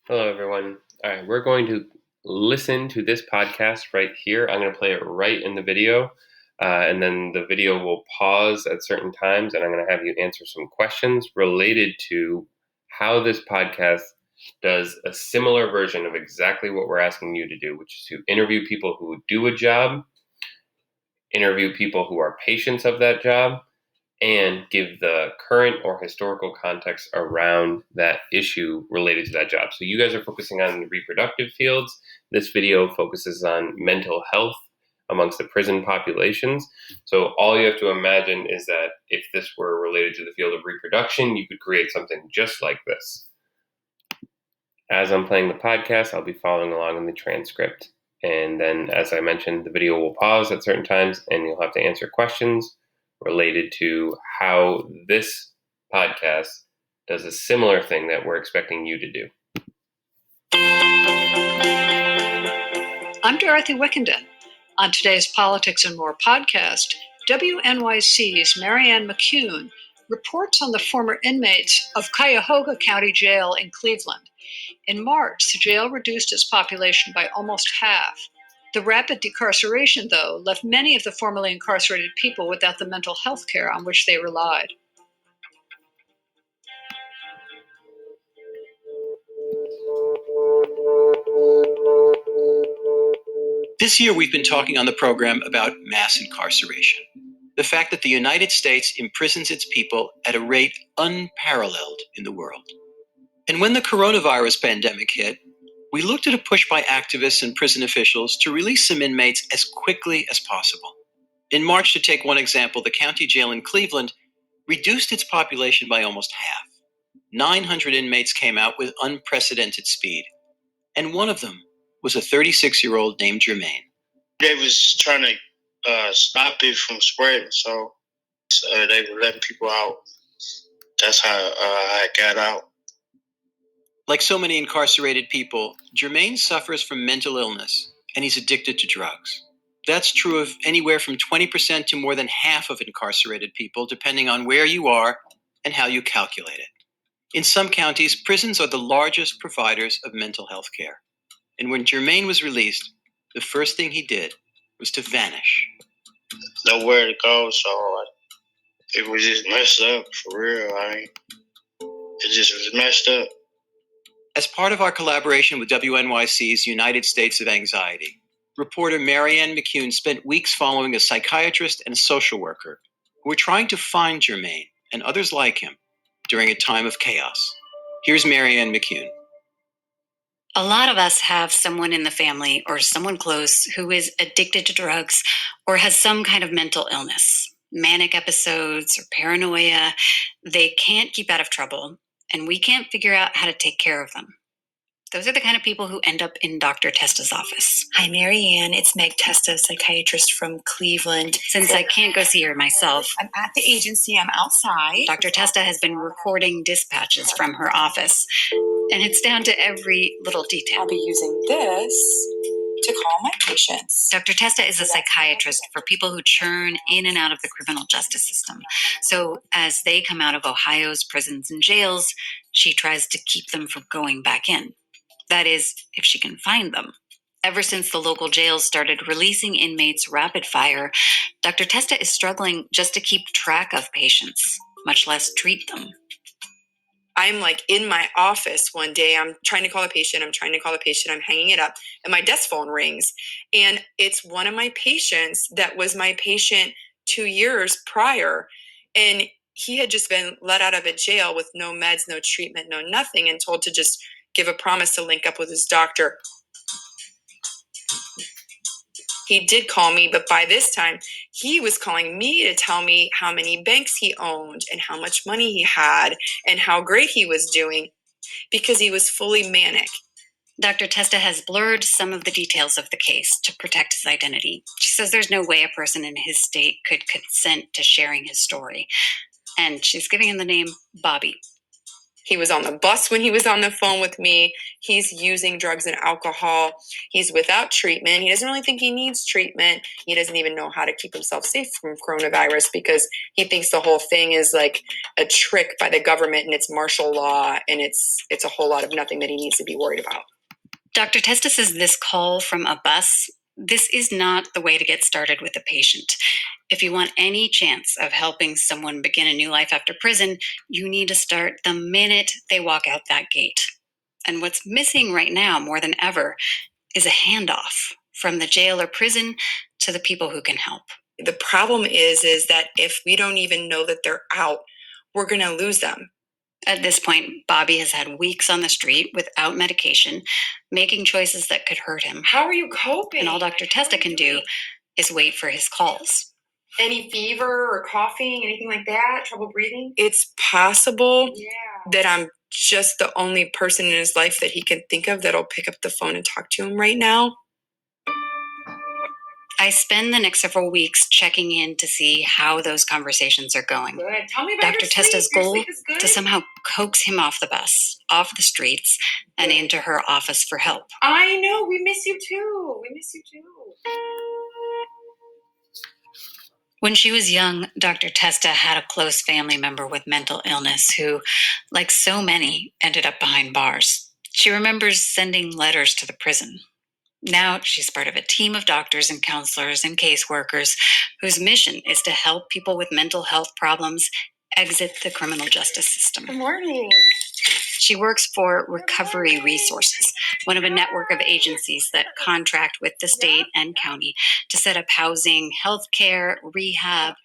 Hello, everyone. All right, we're going to listen to this podcast right here. I'm going to play it right in the video, and then the video will pause at certain times, and I'm going to have you answer some questions related to how this podcast does a similar version of exactly what we're asking you to do, which is to interview people who do a job, interview people who are patients of that job, and give the current or historical context around that issue related to that job. So you guys are focusing on the reproductive fields. This video focuses on mental health amongst the prison populations. So all you have to imagine is that if this were related to the field of reproduction, you could create something just like this. As I'm playing the podcast, I'll be following along in the transcript. And then, as I mentioned, the video will pause at certain times and you'll have to answer questions related to how this podcast does a similar thing that we're expecting you to do. I'm Dorothy Wickenden. On today's Politics and More podcast, WNYC's Marianne McCune reports on the former inmates of Cuyahoga County Jail in Cleveland. In March, the jail reduced its population by almost half. The rapid decarceration, though, left many of the formerly incarcerated people without the mental health care on which they relied. This year, we've been talking on the program about mass incarceration, the fact that the United States imprisons its people at a rate unparalleled in the world. And when the coronavirus pandemic hit, we looked at a push by activists and prison officials to release some inmates as quickly as possible. In March, to take one example, the county jail in Cleveland reduced its population by almost half. 900 inmates came out with unprecedented speed, and one of them was a 36-year-old named Jermaine. They was trying to stop it from spreading, so they were letting people out. That's how I got out. Like so many incarcerated people, Jermaine suffers from mental illness, and he's addicted to drugs. That's true of anywhere from 20% to more than half of incarcerated people, depending on where you are and how you calculate it. In some counties, prisons are the largest providers of mental health care. And when Jermaine was released, the first thing he did was to vanish. Nowhere to go, so it was just messed up, for real. It just was messed up. As part of our collaboration with WNYC's United States of Anxiety, reporter Marianne McCune spent weeks following a psychiatrist and a social worker who were trying to find Jermaine and others like him during a time of chaos. Here's Marianne McCune. A lot of us have someone in the family or someone close who is addicted to drugs or has some kind of mental illness, manic episodes or paranoia. They can't keep out of trouble, and we can't figure out how to take care of them. Those are the kind of people who end up in Dr. Testa's office. Hi, Marianne. It's Meg Testa, psychiatrist from Cleveland. Since I can't go see her myself, I'm at the agency. I'm outside. Dr. Testa has been recording dispatches from her office, and it's down to every little detail. I'll be using this to call my patients. Dr. Testa is a psychiatrist for people who churn in and out of the criminal justice system. So as they come out of Ohio's prisons and jails, she tries to keep them from going back in. That is, if she can find them. Ever since the local jails started releasing inmates rapid fire, Dr. Testa is struggling just to keep track of patients, much less treat them. I'm like in my office one day. I'm trying to call a patient. I'm hanging it up, and my desk phone rings. And it's one of my patients that was my patient 2 years prior. And he had just been let out of a jail with no meds, no treatment, no nothing, and told to just give a promise to link up with his doctor. He did call me, but by this time, he was calling me to tell me how many banks he owned and how much money he had and how great he was doing because he was fully manic. Dr. Testa has blurred some of the details of the case to protect his identity. She says there's no way a person in his state could consent to sharing his story. And she's giving him the name Bobby. He was on the bus when he was on the phone with me. He's using drugs and alcohol. He's without treatment. He doesn't really think he needs treatment. He doesn't even know how to keep himself safe from coronavirus because he thinks the whole thing is like a trick by the government and it's martial law and it's a whole lot of nothing that he needs to be worried about. Dr. Testa says this call from a bus, this is not the way to get started with a patient. If you want any chance of helping someone begin a new life after prison, you need to start the minute they walk out that gate. And what's missing right now more than ever is a handoff from the jail or prison to the people who can help. The problem is that if we don't even know that they're out, we're going to lose them. At this point, Bobby has had weeks on the street without medication, making choices that could hurt him. How are you coping? And all Dr. Testa can do is wait for his calls. Any fever or coughing, anything like that? Trouble breathing? It's possible that I'm just the only person in his life that he can think of that'll pick up the phone and talk to him right now. I spend the next several weeks checking in to see how those conversations are going. Good. Tell me about Dr. Testa's goal to somehow coax him off the bus, off the streets, and into her office for help. I know. We miss you too. We miss you too. When she was young, Dr. Testa had a close family member with mental illness who, like so many, ended up behind bars. She remembers sending letters to the prison. Now she's part of a team of doctors and counselors and caseworkers whose mission is to help people with mental health problems exit the criminal justice system. Good morning. She works for Recovery Resources, one of a network of agencies that contract with the state and county to set up housing, healthcare, rehab,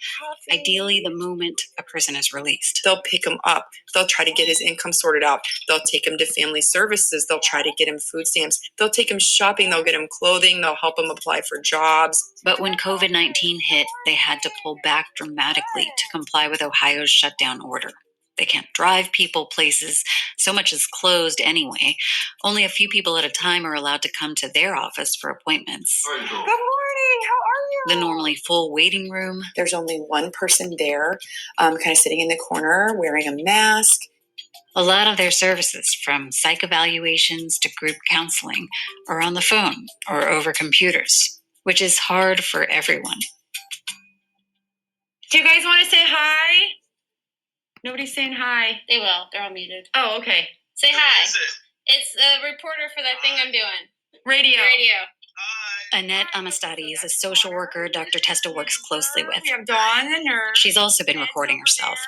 ideally the moment a person is released. They'll pick him up. They'll try to get his income sorted out. They'll take him to family services. They'll try to get him food stamps. They'll take him shopping. They'll get him clothing. They'll help him apply for jobs. But when COVID-19 hit, they had to pull back dramatically to comply with Ohio's shutdown order. They can't drive people places. So much is closed anyway. Only a few people at a time are allowed to come to their office for appointments. Good morning. How are you? The normally full waiting room. There's only one person there, kind of sitting in the corner, wearing a mask. A lot of their services, from psych evaluations to group counseling, are on the phone or over computers, which is hard for everyone. Do you guys want to say hi? Nobody's saying hi. They will. They're all muted. Oh, okay. Say hi. It's a reporter for that thing I'm doing. Radio. Annette Amistadi is a social worker Dr. Testa works closely with. We have Dawn, the nurse. She's also been recording herself,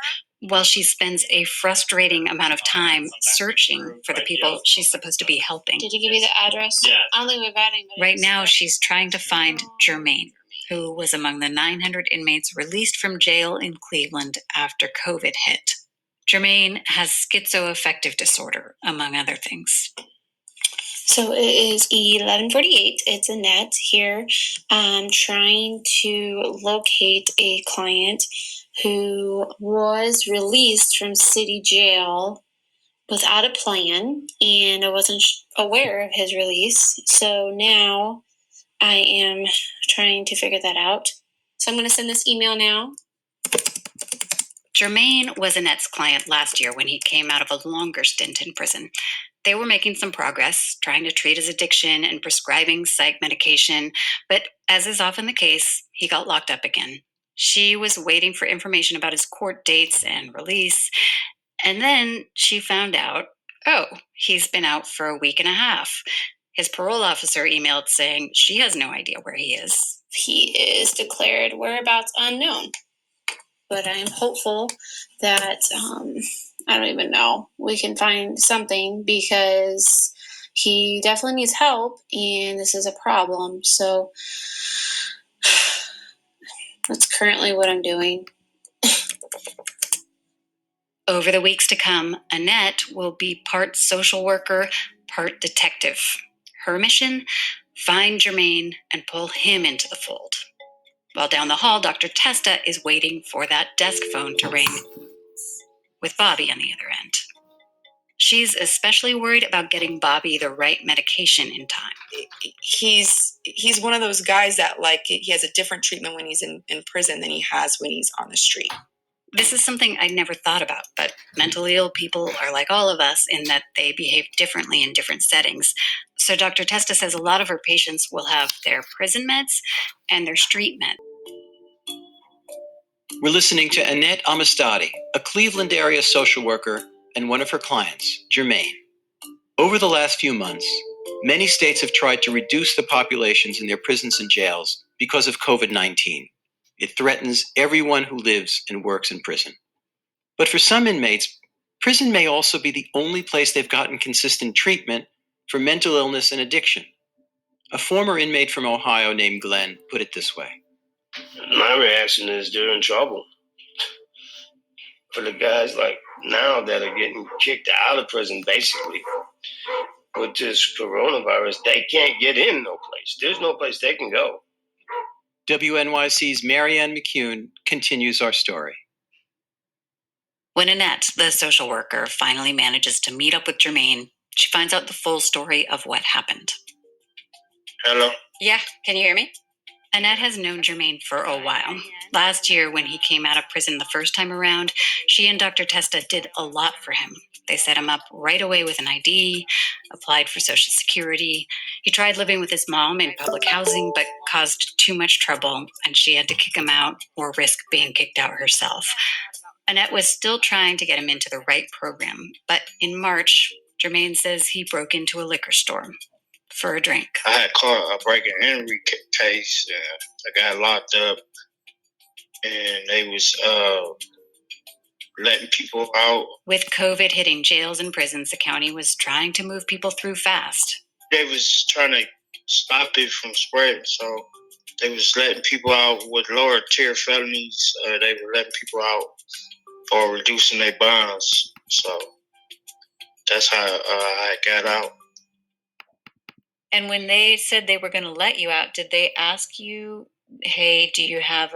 while she spends a frustrating amount of time searching for the people she's supposed to be helping. Did he give you the address? Yeah. I don't think we've had anybody. Right now, she's trying to find Jermaine, who was among the 900 inmates released from jail in Cleveland after COVID hit. Jermaine has schizoaffective disorder, among other things. So it is 11:48. It's Annette here. I'm trying to locate a client who was released from city jail without a plan, and I wasn't aware of his release. So now I am trying to figure that out. So I'm going to send this email now. Jermaine was Annette's client last year when he came out of a longer stint in prison. They were making some progress, trying to treat his addiction and prescribing psych medication, but as is often the case, he got locked up again. She was waiting for information about his court dates and release, and then she found out, oh, he's been out for a week and a half. His parole officer emailed saying she has no idea where he is. He is declared whereabouts unknown. But I'm hopeful that, I don't even know, we can find something because he definitely needs help and this is a problem. So that's currently what I'm doing. Over the weeks to come, Annette will be part social worker, part detective. Her mission? Find Jermaine and pull him into the fold. While down the hall, Dr. Testa is waiting for that desk phone to ring, with Bobby on the other end. She's especially worried about getting Bobby the right medication in time. He's one of those guys that, like, he has a different treatment when he's in prison than he has when he's on the street. This is something I'd never thought about, but mentally ill people are like all of us in that they behave differently in different settings. So Dr. Testa says a lot of her patients will have their prison meds and their street meds. We're listening to Annette Amistadi, a Cleveland area social worker, and one of her clients, Jermaine. Over the last few months, many states have tried to reduce the populations in their prisons and jails because of COVID-19. It threatens everyone who lives and works in prison. But for some inmates, prison may also be the only place they've gotten consistent treatment for mental illness and addiction. A former inmate from Ohio named Glenn put it this way. My reaction is they're in trouble. For the guys like now that are getting kicked out of prison, basically, with this coronavirus, they can't get in no place. There's no place they can go. WNYC's Marianne McCune continues our story. When Annette, the social worker, finally manages to meet up with Jermaine, she finds out the full story of what happened. Hello? Yeah, can you hear me? Annette has known Jermaine for a while. Last year, when he came out of prison the first time around, she and Dr. Testa did a lot for him. They set him up right away with an ID, applied for Social Security. He tried living with his mom in public housing, but caused too much trouble, and she had to kick him out or risk being kicked out herself. Annette was still trying to get him into the right program, but in March, Jermaine says he broke into a liquor store for a drink. I had caught a break and entry case. I got locked up, and they was letting people out. With COVID hitting jails and prisons, the county was trying to move people through fast. They was trying to stop it from spreading, so they was letting people out with lower tier felonies. They were letting people out or reducing their bonds. So that's how I got out. And when they said they were going to let you out, did they ask you, hey, do you have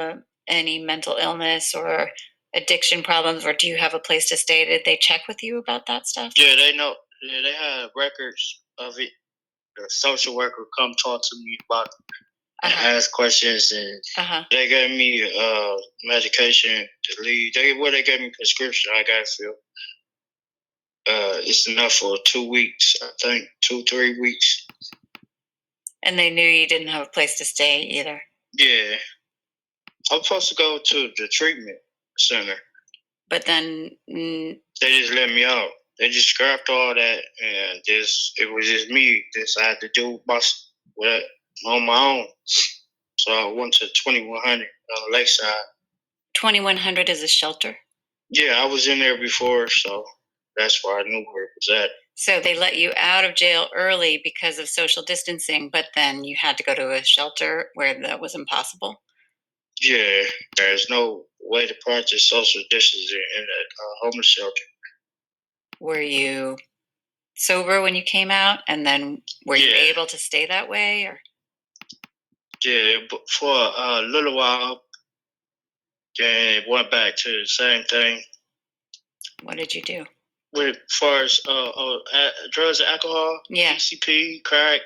any mental illness or addiction problems, or do you have a place to stay? Did they check with you about that stuff? Yeah, they know. Yeah, they had records of it. The social worker come talk to me about it and ask questions, and they gave me medication to leave. They gave me prescription. I got filled. It's enough for 2 weeks, I think, 2-3 weeks. And they knew you didn't have a place to stay either. Yeah, I'm supposed to go to the treatment center, but then they just let me out. They just scrapped all that, and it was just me. I had to do on my own. So I went to 2100 on Lakeside. 2100 is a shelter? Yeah, I was in there before, so that's why I knew where it was at. So they let you out of jail early because of social distancing, but then you had to go to a shelter where that was impossible? Yeah, there's no way to practice social distancing in a homeless shelter. Were you sober when you came out, and then were you able to stay that way? Or? Yeah, but for a little while, then it went back to the same thing. What did you do? With as far as drugs and alcohol, PCP, crack,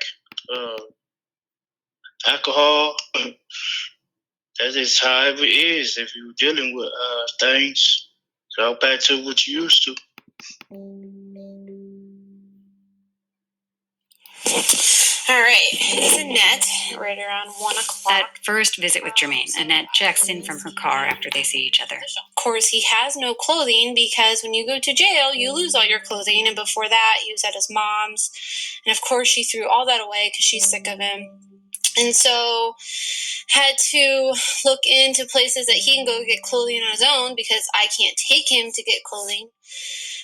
alcohol. That is how it is if you're dealing with things. Go back to what you used to. All right, it's Annette, right around 1 o'clock. At first visit with Jermaine, Annette checks in from her car after they see each other. Of course, he has no clothing because when you go to jail, you lose all your clothing. And before that, he was at his mom's. And of course, she threw all that away because she's sick of him. And so had to look into places that he can go get clothing on his own because I can't take him to get clothing.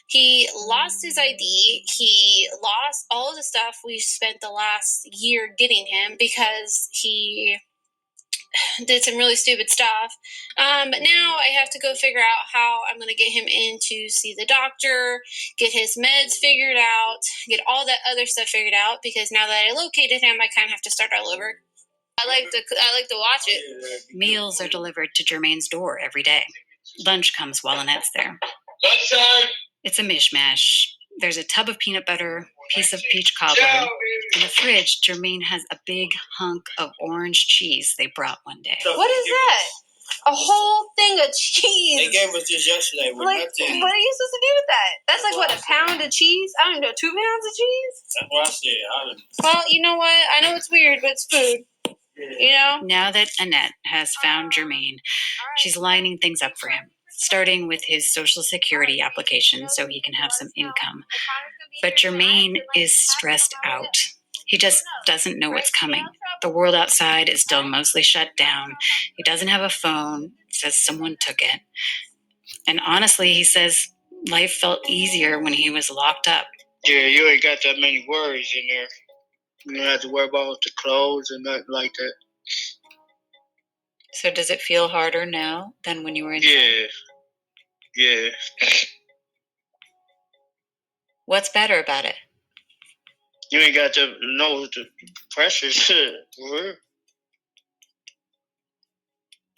He lost his ID. He lost all of the stuff we spent the last year getting him because he did some really stupid stuff. But now I have to go figure out how I'm going to get him in to see the doctor, get his meds figured out, get all that other stuff figured out, because now that I located him, I kind of have to start all over. I like to watch it. Meals are delivered to Jermaine's door every day. Lunch comes while Annette's there. It's a mishmash. There's a tub of peanut butter, piece of peach cobbler. In the fridge, Jermaine has a big hunk of orange cheese they brought one day. What is that? A whole thing of cheese. They gave us this yesterday with like, nothing. what are you supposed to do with that? That's like, what, a pound of cheese? I don't know, 2 pounds of cheese? That's what I said. Well, you know what? I know it's weird, but it's food. You know? Now that Annette has found Jermaine, she's lining things up for him, starting with his Social Security application so he can have some income. But Jermaine is stressed out. He just doesn't know what's coming. The world outside is still mostly shut down. He doesn't have a phone, says someone took it. And honestly, he says life felt easier when he was locked up. Yeah, you ain't got that many worries in there. You don't have to worry about the clothes and nothing like that. So does it feel harder now than when you were inside? Yeah. What's better about it? You ain't got to know the pressures.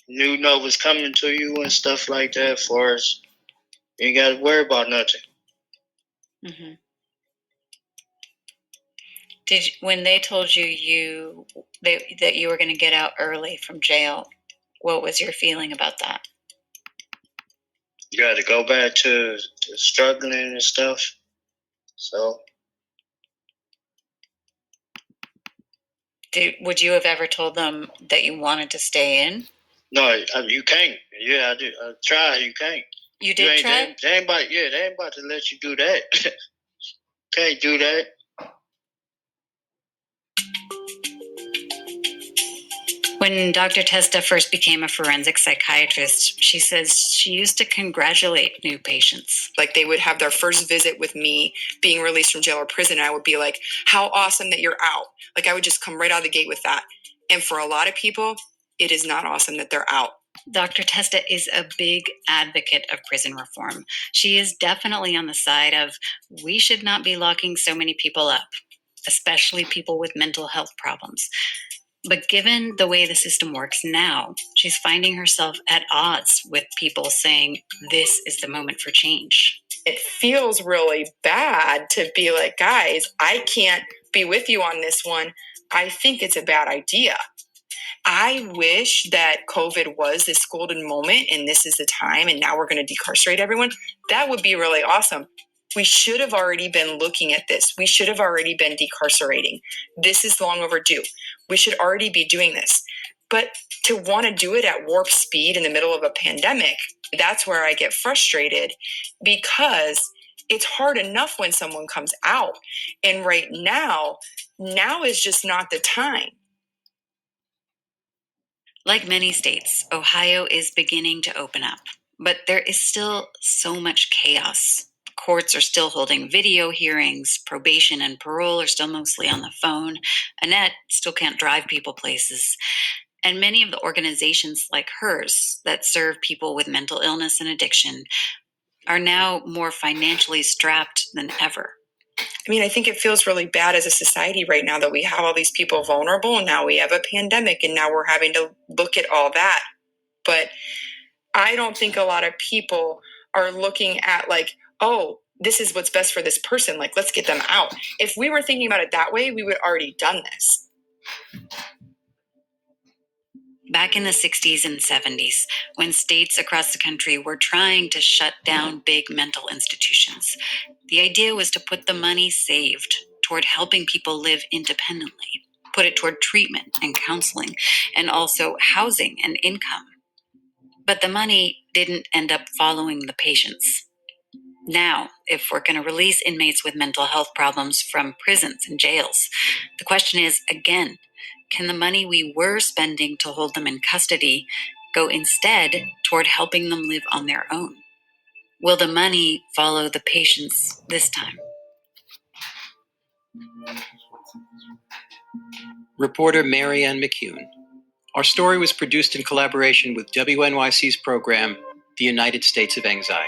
You know what's coming to you and stuff like that. For us, you ain't got to worry about nothing. Mm-hmm. When they told you that you were going to get out early from jail, what was your feeling about that? You got to go back to struggling and stuff. So, would you have ever told them that you wanted to stay in? No, you can't. Yeah, I do. I try. You can't. You did try? They ain't about to let you do that. Can't do that. When Dr. Testa first became a forensic psychiatrist, she says she used to congratulate new patients. Like, they would have their first visit with me being released from jail or prison. And I would be like, how awesome that you're out. Like, I would just come right out of the gate with that. And for a lot of people, it is not awesome that they're out. Dr. Testa is a big advocate of prison reform. She is definitely on the side of we should not be locking so many people up, especially people with mental health problems. But given the way the system works now, she's finding herself at odds with people saying this is the moment for change. It feels really bad to be like, guys, I can't be with you on this one. I think it's a bad idea. I wish that COVID was this golden moment and this is the time and now we're going to decarcerate everyone. That would be really awesome. We should have already been looking at this. We should have already been decarcerating. This is long overdue. We should already be doing this. But to want to do it at warp speed in the middle of a pandemic, that's where I get frustrated, because it's hard enough when someone comes out. And right now is just not the time. Like many states, Ohio is beginning to open up, but there is still so much chaos. Courts are still holding video hearings, probation and parole are still mostly on the phone, Annette still can't drive people places, and many of the organizations like hers that serve people with mental illness and addiction are now more financially strapped than ever. I mean, I think it feels really bad as a society right now that we have all these people vulnerable, and now we have a pandemic, and now we're having to look at all that. But I don't think a lot of people are looking at like, oh, this is what's best for this person. Like, let's get them out. If we were thinking about it that way, we would have already done this. Back in the 60s and 70s, when states across the country were trying to shut down big mental institutions, the idea was to put the money saved toward helping people live independently, put it toward treatment and counseling, and also housing and income. But the money didn't end up following the patients. Now, if we're going to release inmates with mental health problems from prisons and jails, the question is, again, can the money we were spending to hold them in custody go instead toward helping them live on their own? Will the money follow the patients this time? Reporter Marianne McCune. Our story was produced in collaboration with WNYC's program, The United States of Anxiety.